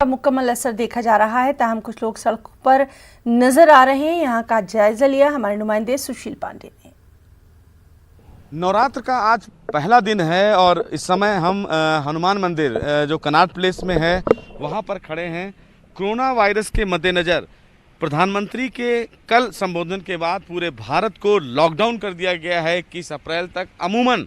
मुकम्मल असर देखा जा रहा है, ताहम कुछ लोग सड़कों पर नजर आ रहे हैं। यहाँ का जायजा लिया हमारे नुमाइंदे सुशील पांडे ने। नवरात्र का आज पहला दिन है और इस समय हम हनुमान मंदिर जो कनॉट प्लेस में है वहाँ पर खड़े हैं। कोरोना वायरस के मद्देनज़र प्रधानमंत्री के कल संबोधन के बाद पूरे भारत को लॉकडाउन कर दिया गया है 21 अप्रैल तक। अमूमन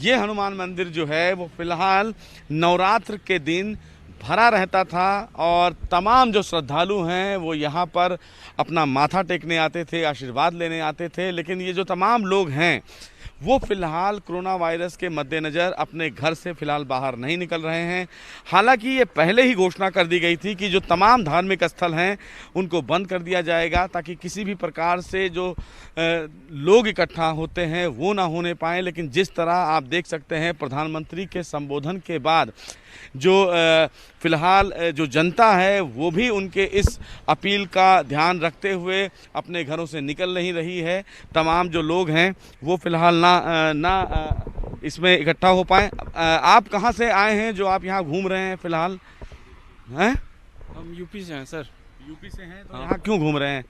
ये हनुमान मंदिर जो है वो फ़िलहाल नवरात्र के दिन भरा रहता था और तमाम जो श्रद्धालु हैं वो यहाँ पर अपना माथा टेकने आते थे, आशीर्वाद लेने आते थे। लेकिन ये जो तमाम लोग हैं वो फ़िलहाल कोरोना वायरस के मद्देनज़र अपने घर से फ़िलहाल बाहर नहीं निकल रहे हैं। हालांकि ये पहले ही घोषणा कर दी गई थी कि जो तमाम धार्मिक स्थल हैं उनको बंद कर दिया जाएगा ताकि किसी भी प्रकार से जो लोग इकट्ठा होते हैं वो ना होने पाएँ। लेकिन जिस तरह आप देख सकते हैं प्रधानमंत्री के संबोधन के बाद जो फ़िलहाल जो जनता है वो भी उनके इस अपील का ध्यान रखते हुए अपने घरों से निकल नहीं रही है। तमाम जो लोग हैं वो फ़िलहाल ना इसमें इकट्ठा हो पाए। आप कहाँ से आए हैं जो आप यहाँ घूम रहे हैं फ़िलहाल? हैं? हम यूपी से हैं सर। यूपी से हैं तो हाँ। यहाँ क्यों घूम रहे हैं?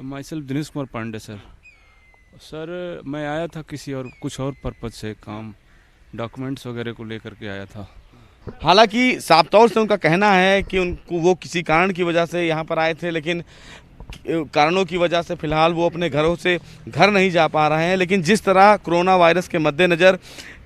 Myself Dinesh Kumar Pandey sir. Sir मैं आया था किसी और कुछ और पर्पज़ से, काम डॉक्यूमेंट्स वगैरह को लेकर के आया था। हालांकि साफ तौर से उनका कहना है कि उनको वो किसी कारण की वजह से यहाँ पर आए थे, लेकिन कारणों की वजह से फ़िलहाल वो अपने घरों से घर नहीं जा पा रहे हैं। लेकिन जिस तरह कोरोना वायरस के मद्देनज़र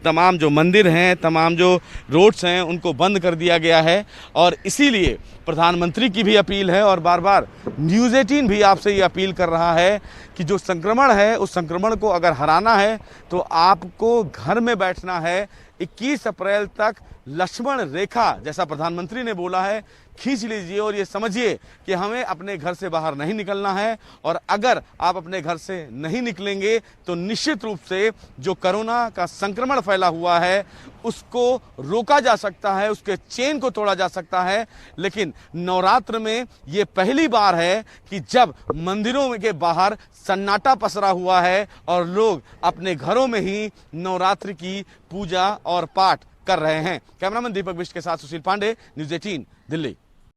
तमाम जो मंदिर हैं, तमाम जो रोड्स हैं उनको बंद कर दिया गया है और इसीलिए प्रधानमंत्री की भी अपील है और बार बार न्यूज़ 18 भी आपसे ये अपील कर रहा है कि जो संक्रमण है उस संक्रमण को अगर हराना है तो आपको घर में बैठना है। 21 अप्रैल तक लक्ष्मण रेखा जैसा प्रधानमंत्री ने बोला है खींच लीजिए और ये समझिए कि हमें अपने घर से बाहर नहीं निकलना है। और अगर आप अपने घर से नहीं निकलेंगे तो निश्चित रूप से जो कोरोना का संक्रमण फैला हुआ है उसको रोका जा सकता है, उसके चेन को तोड़ा जा सकता है। लेकिन नवरात्र में ये पहली बार है कि जब मंदिरों के बाहर सन्नाटा पसरा हुआ है और लोग अपने घरों में ही नवरात्र की पूजा और पाठ कर रहे हैं। कैमरामैन दीपक बिष्ट के साथ सुशील पांडे, न्यूज़ 18 दिल्ली।